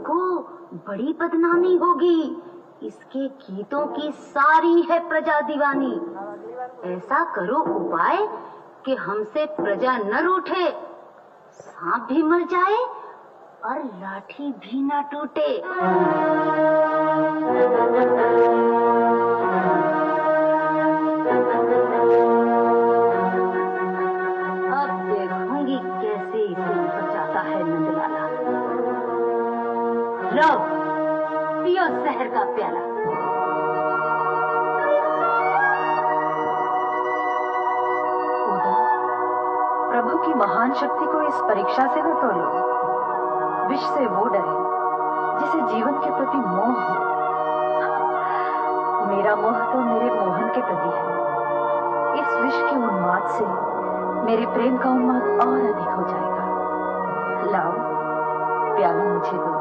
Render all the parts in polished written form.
को बड़ी बदनामी होगी। इसके गीतों की सारी है प्रजा दीवानी। ऐसा करो उपाय कि हमसे प्रजा न रूठे, सांप भी मर जाए और लाठी भी न टूटे। अब देखूंगी कैसे इसे बचाता है नंदलाला। लो पियो जहर का प्याला। प्रभु की महान शक्ति को इस परीक्षा से न तोलो। विष से वो डरे जिसे जीवन के प्रति मोह हो। मेरा मोह तो मेरे मोहन के प्रति है। इस विष के उन्माद से मेरे प्रेम का उन्माद और अधिक हो जाएगा। लाओ प्याला मुझे दो।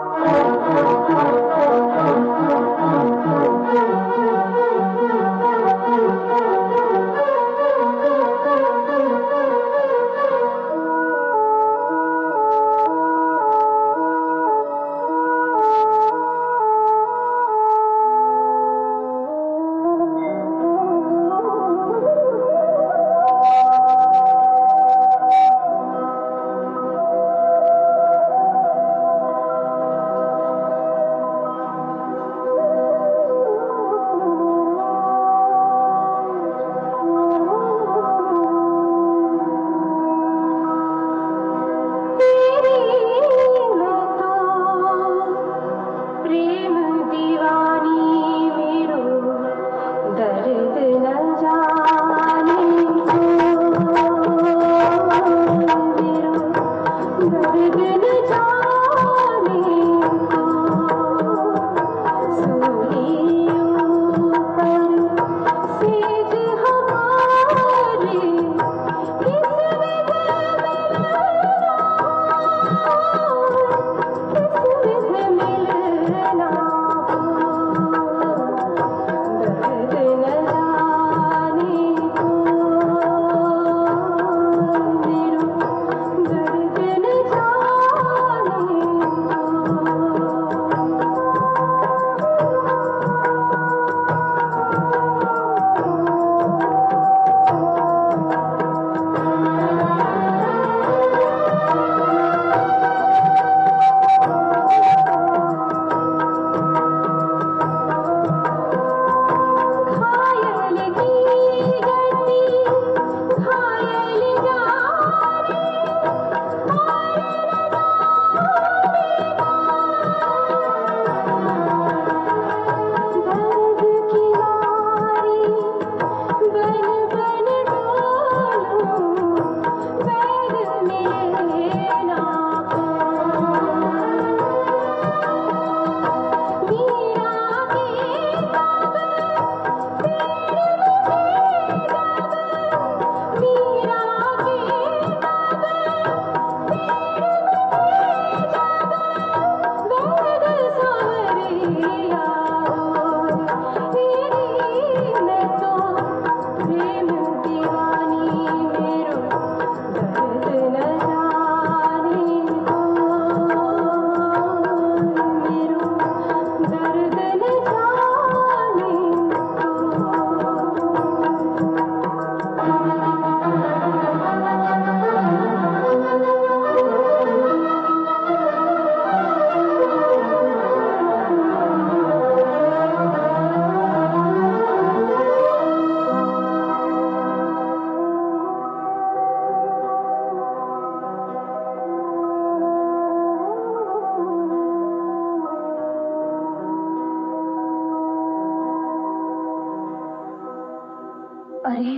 अरे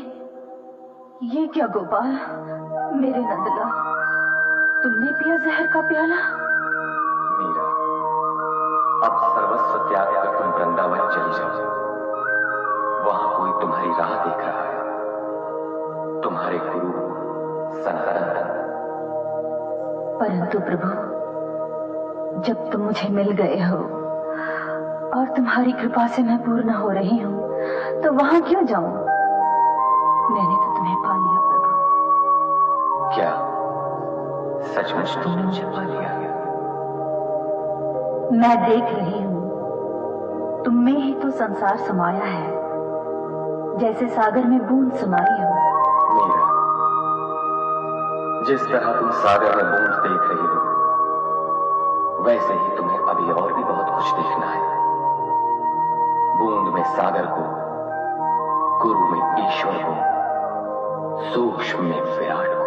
ये क्या गोपाल, मेरे नंदला, तुमने पिया जहर का प्याला? मीरा, अब सर्वस्व त्याग कर तुम वृंदावन चली जाओ। वहां कोई तुम्हारी राह देख रहा है, तुम्हारे गुरु सनातन। परंतु प्रभु, जब तुम मुझे मिल गए हो और तुम्हारी कृपा से मैं पूर्ण हो रही हूँ, तो वहां क्यों जाऊं? मैंने तो तुम्हें पा लिया प्रभु। क्या सचमुच तुमने मुझे पा लिया? मैं देख रही हूं, तुम में ही तो संसार समाया है, जैसे सागर में बूंद समाई हो। मीरा, जिस तरह तुम सागर में बूंद देख रही हो, वैसे ही तुम्हें अभी और भी बहुत कुछ देखना है। बूंद में सागर को, गुरु में ईश्वर को, सूक्ष्म में विराट को।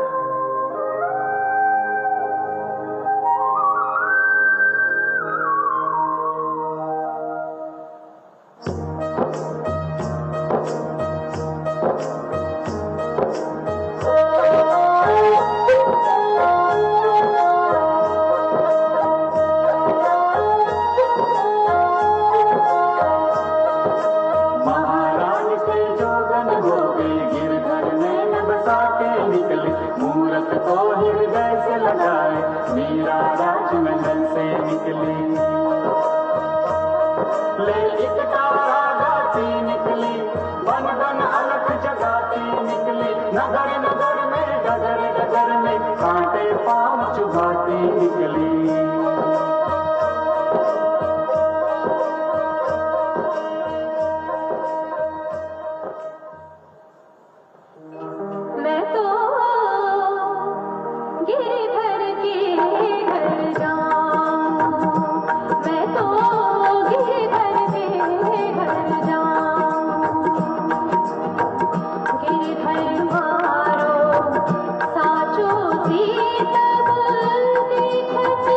साचो सी तब देखत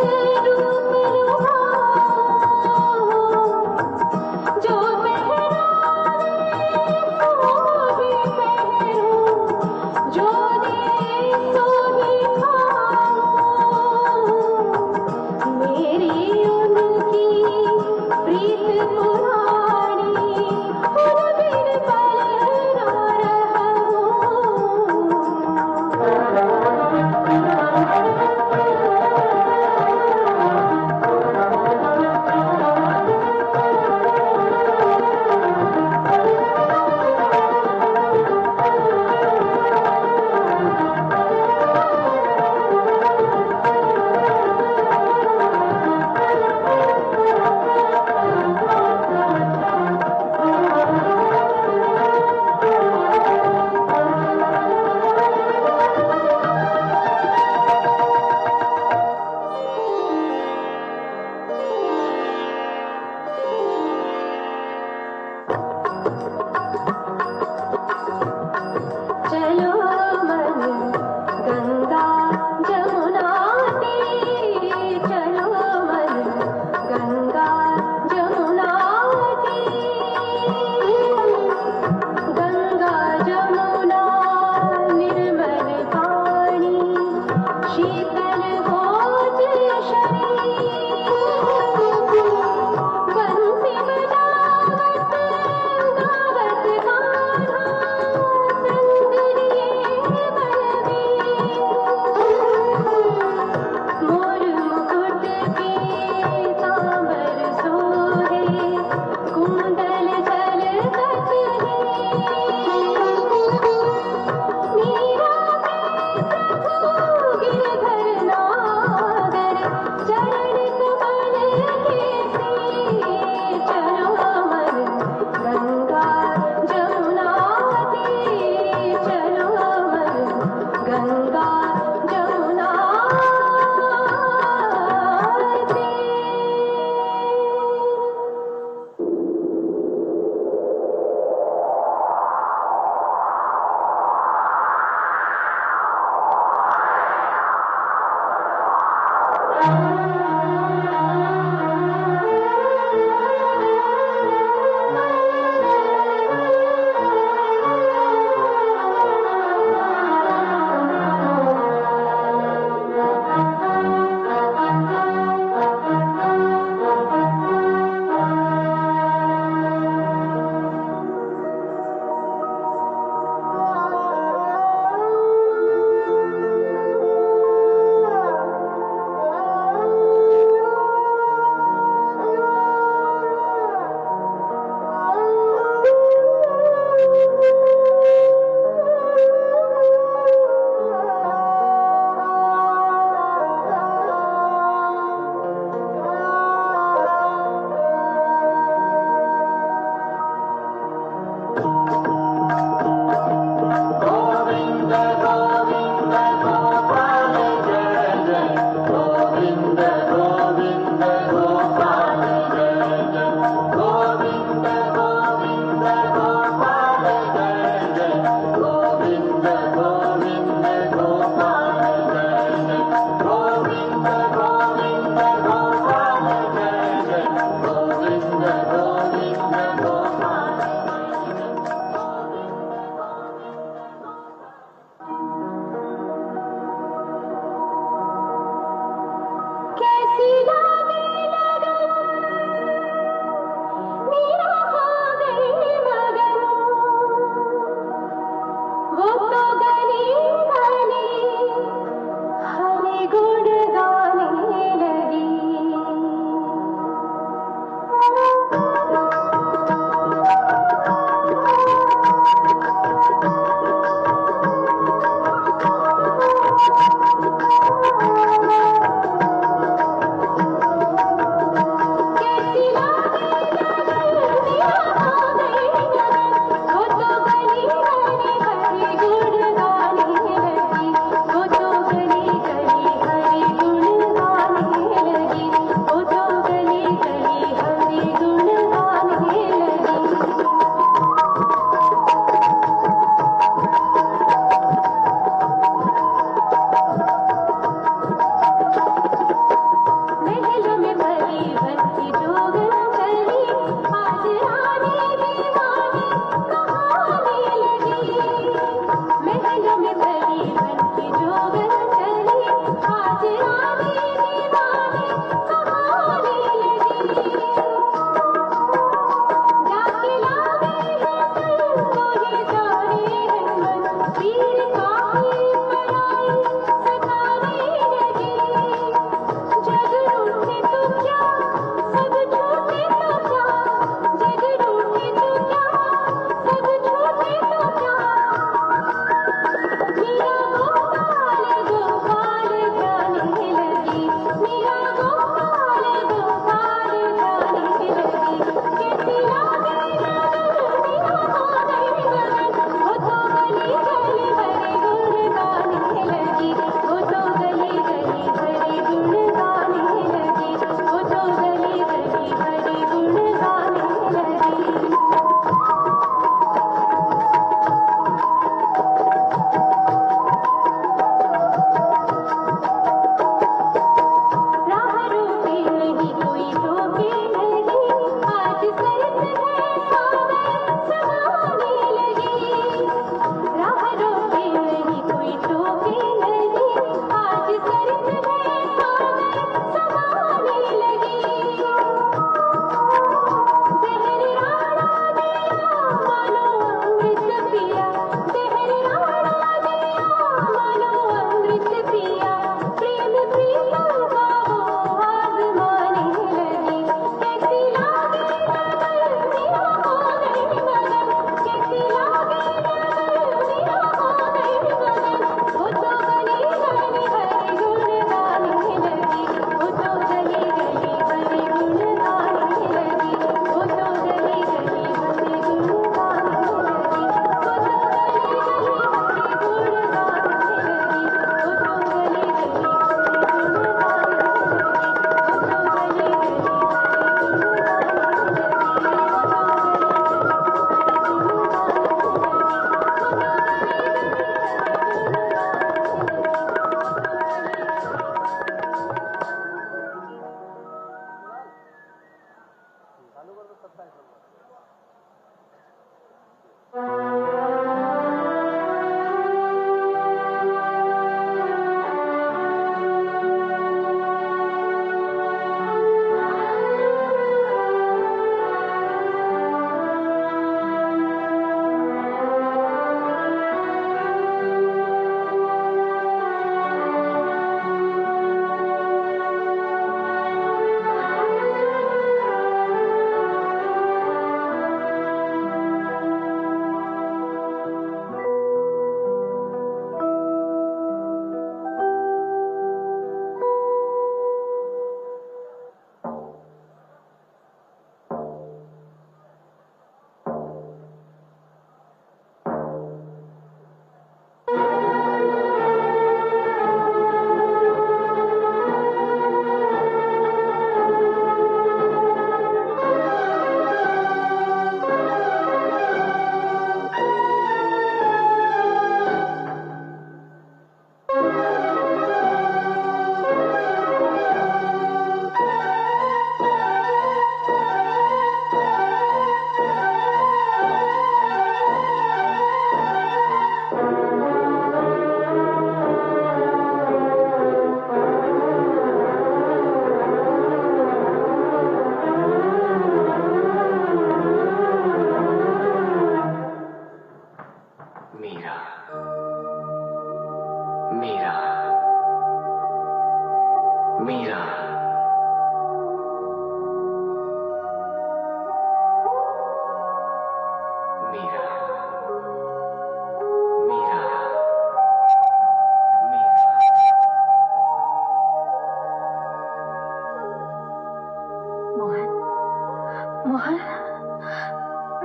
मोहन,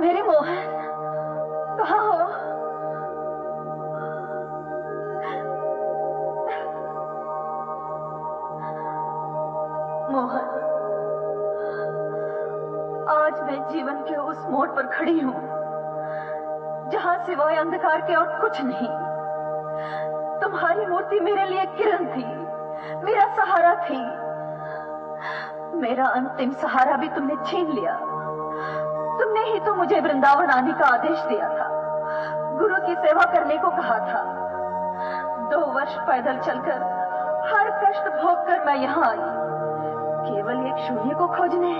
मेरे मोहन, कहाँ हो? मोहन, आज मैं जीवन के उस मोड़ पर खड़ी हूँ जहां सिवाय अंधकार के और कुछ नहीं। तुम्हारी मूर्ति मेरे लिए किरण थी, मेरा सहारा थी। मेरा अंतिम सहारा भी तुमने छीन लिया। तुमने ही तो मुझे वृंदावन आने का आदेश दिया था, गुरु की सेवा करने को कहा था। 2 वर्ष पैदल चलकर हर कष्ट भोग कर मैं यहाँ आई, केवल एक शून्य को खोजने।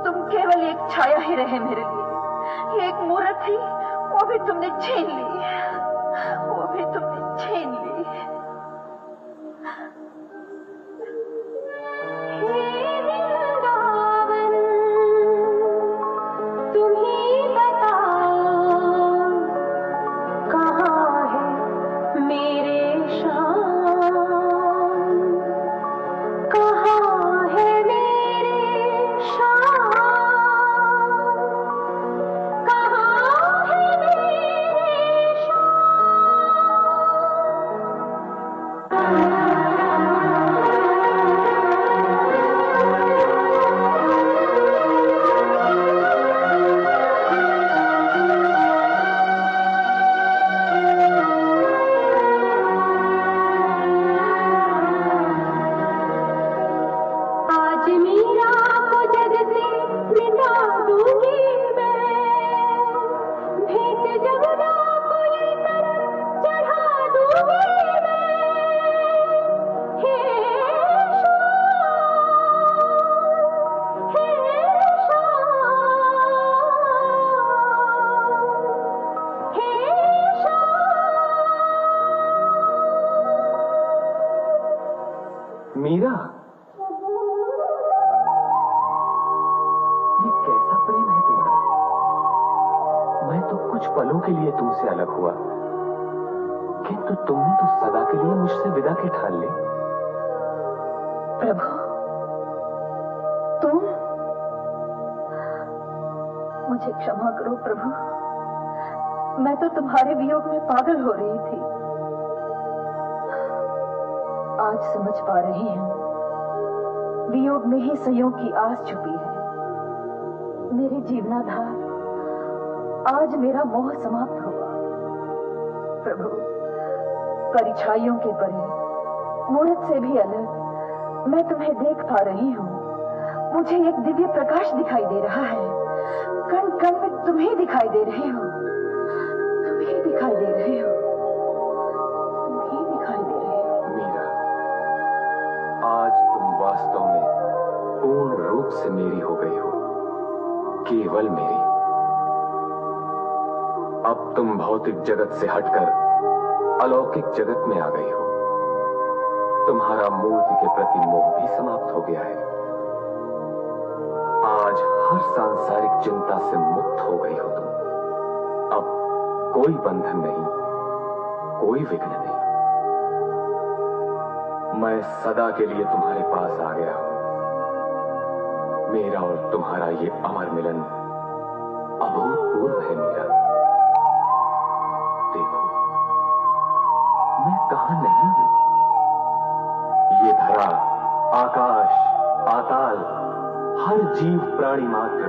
तुम केवल एक छाया ही रहे मेरे लिए, एक मूर्त थी, वो भी तुमने छीन ली, वो भी तुमने छीन ली। मीरा, ये कैसा प्रेम है तुम्हारा? मैं तो कुछ पलों के लिए तुमसे अलग हुआ, किंतु तुमने तो सदा के लिए मुझसे विदा के ठान ली। प्रभु, तुम? मुझे क्षमा करो प्रभु, मैं तो तुम्हारे वियोग में पागल हो रही थी। आज समझ पा रही हूं, वियोग में ही संयोग की आस छुपी है। मेरे जीवनाधार, आज मेरा मोह समाप्त हुआ। प्रभु, परिछाइयों के परे, मूर्त से भी अलग मैं तुम्हें देख पा रही हूं। मुझे एक दिव्य प्रकाश दिखाई दे रहा है, कण कण में तुम ही दिखाई दे रहे हो, तुम ही दिखाई दे रहे हो, तुम ही दिखाई दे रहे हो। मीरा, आज तुम वास्तव में पूर्ण रूप से मेरी हो गई हो, केवल मेरी। अब तुम भौतिक जगत से हटकर अलौकिक जगत में आ गई हो। तुम्हारा मूर्ति के प्रति मोह भी समाप्त हो गया है। आज हर सांसारिक चिंता से मुक्त हो गई हो तुम। अब कोई बंधन नहीं, कोई विघ्न नहीं। मैं सदा के लिए तुम्हारे पास आ गया हूं। मेरा और तुम्हारा ये अमर मिलन अभूतपूर्व है मीरा। देखो, मैं कहां नहीं हूं। ये धरा, आकाश, पाताल, हर जीव प्राणी मात्र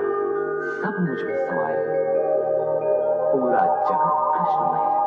सब मुझ में समाया है। पूरा जगत कृष्णमय है।